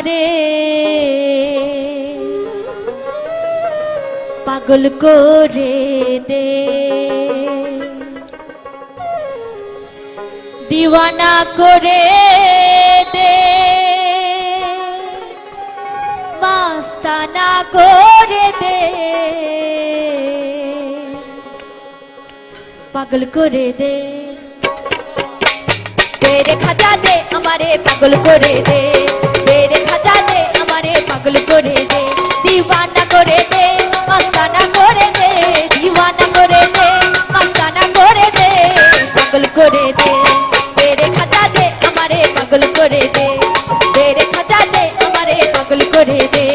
আমারে পাগল করে দে, দিওয়ানা করে দে, মাস্তানা করে দে, পাগল করে দে। तेरे खाजा दे हमारे पागल करे दे, तेरे खाजा दे हमारे पागल करे दे, दीवाना करे दे, मस्ताना करे दे, दीवाना करे दे, मस्ताना करे दे, पागल करे दे। तेरे खाजा दे हमारे पागल करे दे, तेरे खाजा दे हमारे पागल करे दे।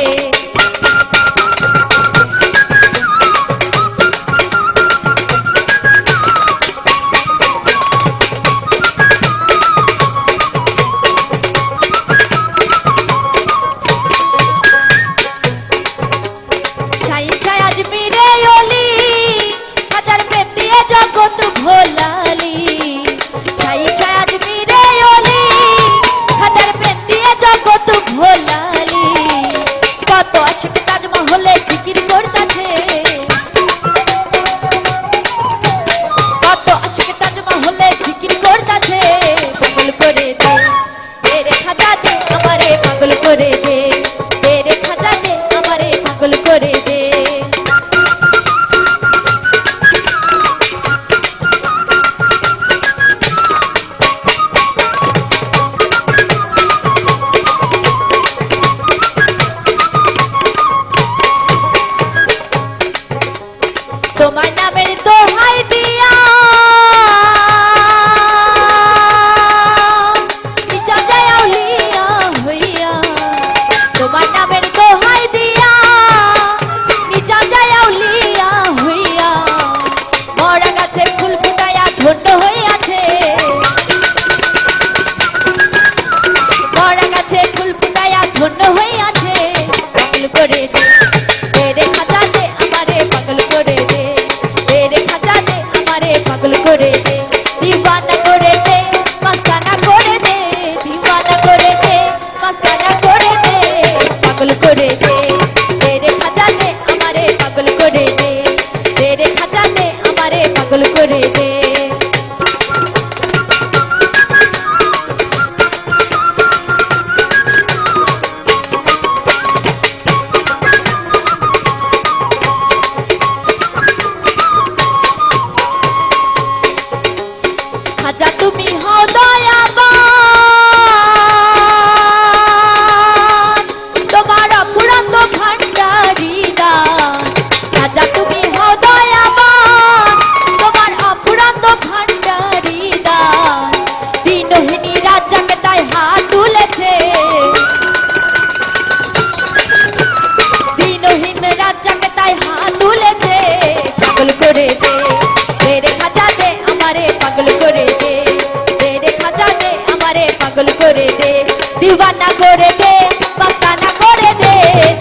তোমার নামের দোহাই দিয়া নিচা যায় আউলিয়া হইয়া, তোমার নামের দোহাই দিয়া নিচা যায় আউলিয়া হইয়া, মরা গাছে ফুল ফুটাইয়া ধন্য হইয়াছে, মরা গাছে ফুল ফুটাইয়া ধন্য হইয়াছে, পাগল করে দে, তেরে খাজা দে আমারে পাগল করে দে, तेरे खाजा दे हमारे पागल करे दे, दीवाना करे दे, मस्ताना करे दे, दीवाना करे दे, मस्ताना करे दे, पागल करे दे। तेरे खाजा दे हमारे पागल करे दे, तेरे खाजा दे हमारे पागल करे दे। খাজা তুমি হও দয়াবান, তোমার অফুরন্ত ভান্ডারি দান, খাজা তুমি হও দয়াবান, তোমার অফুরন্ত ভান্ডারি দান, দিনহীনী রাজাকে তাই হাত তুলেছে, দিনহীন রাজাকে তাই হাত তুলেছে, পাগল করে দে, तेरे खाजा दे हमारे पागल करे दे, तेरे खाजा दे हमारे पागल करे दे, दीवाना करे दे, मस्ताना करे दे,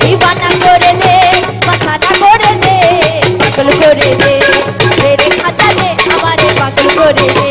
दीवाना करे दे, मस्ताना करे दे, पागल करे दे, तेरे खाजा दे हमारे पागल करे दे।